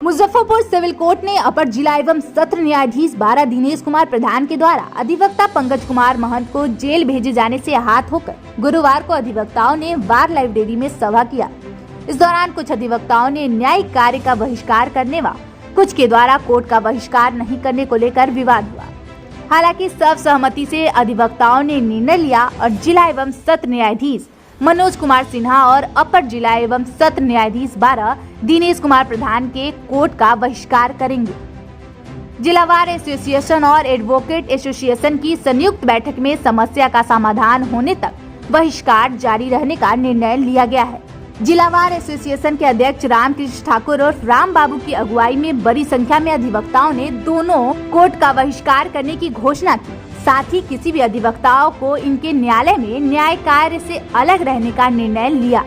Muzaffarpur civil court ने अपर जिला एवं सत्र न्यायाधीश 12 दिनेश कुमार प्रधान के द्वारा अधिवक्ता पंकज कुमार महंत को जेल भेजे जाने से आहत होकर गुरुवार को अधिवक्ताओं ने बार लाइब्रेरी में सभा किया। इस दौरान कुछ अधिवक्ताओं ने न्यायिक कार्य का बहिष्कार करने व कुछ के द्वारा कोर्ट का बहिष्कार नहीं करने को लेकर विवाद हुआ। हालांकि सर्वसहमति से अधिवक्ताओं ने निर्णय लिया और जिला एवं सत्र न्यायाधीश मनोज कुमार सिन्हा और अपर जिला एवं सत्र न्यायाधीश 12 दिनेश कुमार प्रधान के कोर्ट का बहिष्कार करेंगे। जिला बार एसोसिएशन और एडवोकेट एसोसिएशन की संयुक्त बैठक में समस्या का समाधान होने तक बहिष्कार जारी रहने का निर्णय लिया गया है। जिला बार एसोसिएशन के अध्यक्ष रामकृष्ण ठाकुर और राम बाबू की अगुवाई में बड़ी संख्या में अधिवक्ताओं ने दोनों कोर्ट का बहिष्कार करने की घोषणा की। साथ ही किसी भी अधिवक्ताओं को इनके न्यायालय में न्याय कार्य से अलग रहने का निर्णय लिया।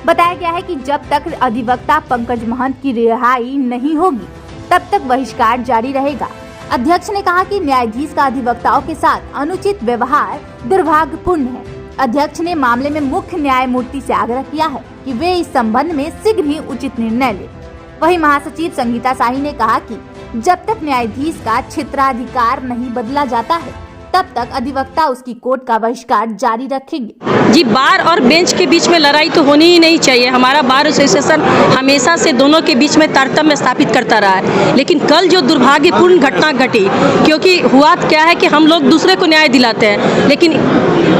बताया गया है कि जब तक अधिवक्ता पंकज महंत की रिहाई नहीं होगी तब तक बहिष्कार जारी रहेगा। अध्यक्ष ने कहा कि न्यायाधीश का अधिवक्ताओं के साथ अनुचित व्यवहार दुर्भाग्यपूर्ण है। अध्यक्ष ने मामले में मुख्य न्यायमूर्ति से आग्रह किया है कि वे इस संबंध में शीघ्र ही उचित निर्णय लें। वहीं महासचिव संगीता शाही ने कहा कि जब तक न्यायाधीश का क्षेत्राधिकार नहीं बदला जाता है तब तक अधिवक्ता उसकी कोर्ट का बहिष्कार जारी रखेंगे। जी, बार और बेंच के बीच में लड़ाई तो होनी ही नहीं चाहिए। हमारा बार एसोसिएशन हमेशा से दोनों के बीच में तारतम्य स्थापित करता रहा है। लेकिन कल जो दुर्भाग्यपूर्ण घटना घटी, क्योंकि हुआ क्या है कि हम लोग दूसरे को न्याय दिलाते हैं लेकिन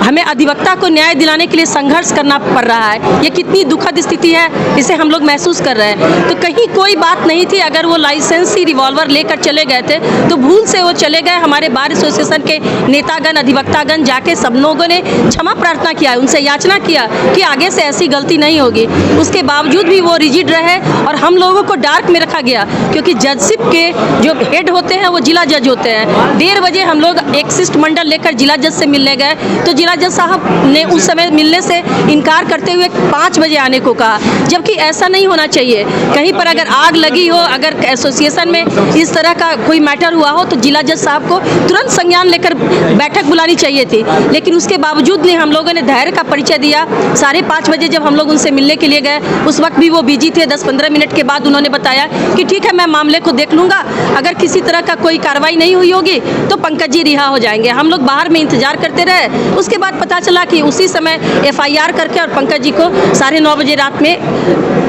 हमें अधिवक्ता को न्याय दिलाने के लिए संघर्ष करना पड़ रहा है। ये कितनी दुखद स्थिति है इसे हम लोग महसूस कर रहे हैं। तो कहीं कोई बात नहीं थी, अगर वो लाइसेंसी रिवॉल्वर लेकर चले गए थे तो भूल से वो चले गए। हमारे बार एसोसिएशन के नेतागण अधिवक्तागण जाके सब लोगों ने क्षमा प्रार्थना किया, उनसे याचना किया कि आगे से ऐसी गलती नहीं होगी। उसके बावजूद भी वो रिजिड रहे और हम लोगों को डार्क में रखा गया, क्योंकि जजशिप के जो हेड होते हैं वो जिला जज होते हैं। 1:30 बजे हम लोग एक शिष्टमंडल लेकर जिला जज से मिलने गए तो जिला जज साहब ने उस समय मिलने से इनकार करते हुए 5 बजे आने को कहा, जबकि ऐसा नहीं होना चाहिए। कहीं पर अगर आग लगी हो, अगर एसोसिएशन में इस तरह का कोई मैटर हुआ हो तो जिला जज साहब को तुरंत संज्ञान लेकर बैठक बुलानी चाहिए थी। लेकिन उसके बावजूद भी हम लोगों ने धैर्य का परिचय दिया। 5:30 बजे जब हम लोग उनसे मिलने के लिए गए उस वक्त भी वो बिजी थे। 10-15 मिनट के बाद उन्होंने बताया कि ठीक है, मैं मामले को देख लूंगा, अगर किसी तरह का कोई कार्रवाई नहीं हुई होगी तो पंकज जी रिहा हो जाएंगे। हम लोग बाहर में इंतजार करते रहे। उसके बाद पता चला कि उसी समय FIR करके और पंकज जी को 9:30 बजे रात में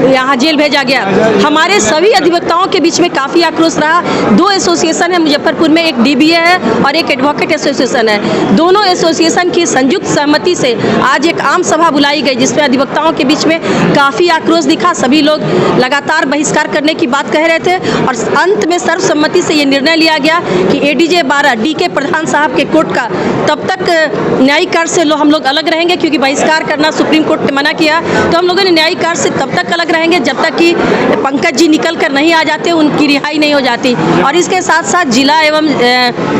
यहाँ जेल भेजा गया। हमारे सभी अधिवक्ताओं के बीच में काफ़ी आक्रोश रहा। 2 एसोसिएशन है मुजफ्फरपुर में, एक DBA है और एक एडवोकेट एसोसिएशन है। दोनों एसोसिएशन की संयुक्त सहमति से आज एक आम सभा बुलाई गई जिसमें अधिवक्ताओं के बीच में काफ़ी आक्रोश दिखा। सभी लोग लगातार बहिष्कार करने की बात कह रहे थे और अंत में सर्वसम्मति से ये निर्णय लिया गया कि ADJ 12 DK प्रधान साहब के कोर्ट का तब तक न्यायिक कार्य से हम लोग अलग रहेंगे, क्योंकि बहिष्कार करना सुप्रीम कोर्ट ने मना किया। तो हम लोगों ने न्यायिक कार्य से तब तक अलग रहेंगे जब तक कि पंकज जी निकल कर नहीं आ जाते, उनकी रिहाई नहीं हो जाती। और इसके साथ साथ जिला एवं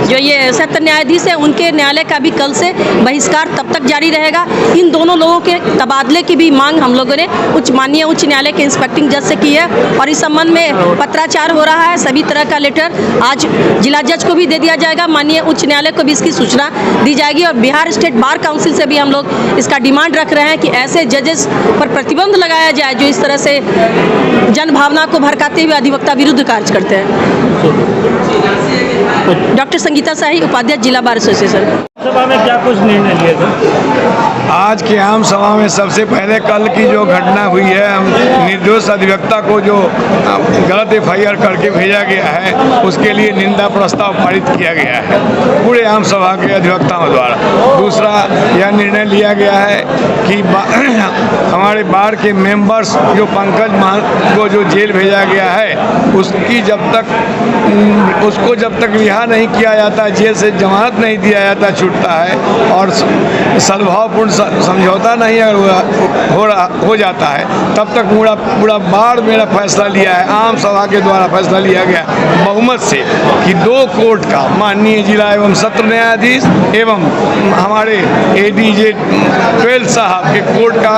जो ये सत्र न्यायाधीश है उनके न्यायालय का भी कल से बहिष्कार तब तक जारी रहेगा। इन दोनों लोगों के तबादले की भी मांग हम लोगों ने माननीय उच्च न्यायालय के इंस्पेक्टिंग जज से की है और इस संबंध में पत्राचार हो रहा है। सभी तरह का लेटर आज जिला जज को भी दे दिया जाएगा, माननीय उच्च न्यायालय को भी इसकी सूचना दी जाएगी। और बिहार स्टेट बार काउंसिल से भी हम लोग इसका डिमांड रख रहे हैं कि ऐसे जजेस पर प्रतिबंध लगाया जाए जो इस तरह से जनभावना को भड़काते हुए अधिवक्ता विरुद्ध कार्य करते हैं। डॉक्टर संगीता शाही, उपाध्यक्ष जिला बार एसोसिएशन। सभा में क्या कुछ निर्णय लिए थे? आज की आम सभा में सबसे पहले कल की जो घटना हुई है, हम निर्दोष अधिवक्ता को जो गलत FIR करके भेजा गया है उसके लिए निंदा प्रस्ताव पारित किया गया है पूरे आम सभा के अधिवक्ताओं द्वारा। दूसरा, यह निर्णय लिया गया है कि हमारे बार के मेंबर्स जो पंकज महंत को जो जेल भेजा गया है उसको जब तक रिहा नहीं किया जाता, जेल से जमानत नहीं दिया जाता, छूटता है और सद्भावपूर्ण समझौता नहीं हो जाता है, तब तक पूरा बार मेरा फैसला लिया है, आम सभा के द्वारा फैसला लिया गया बहुमत से कि 2 कोर्ट का माननीय जिला एवं सत्र न्यायाधीश एवं हमारे ADJ 12 साहब के कोर्ट का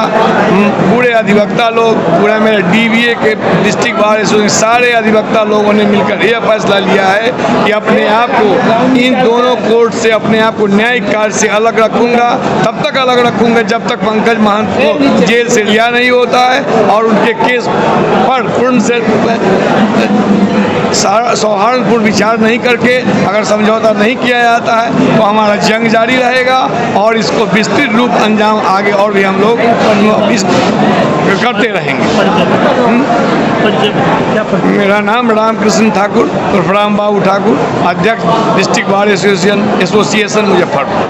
पूरे अधिवक्ता लोग, पूरा मेरे DBA के डिस्ट्रिक्ट बार एसोसिएशन सारे अधिवक्ता लोगों ने मिलकर यह फैसला लिया है कि अपने आप को इन दोनों कोर्ट से अपने आप को न्यायिक कार्य से अलग रखूंगा। तब तक अलग रखूंगा जब तक पंकज महंत को जेल से रिहा नहीं होता है और उनके केस पर पूर्ण से सौहार्दपूर्ण विचार नहीं करके अगर समझौता नहीं किया जाता है तो हमारा जंग जारी रहेगा और इसको विस्तृत रूप अंजाम आगे और भी हम लोग इस करते रहेंगे। मेरा नाम रामकृष्ण ठाकुर उर्फ राम बाबू ठाकुर, अध्यक्ष डिस्ट्रिक्ट बार एसोसिएशन मुजफ्फरपुर।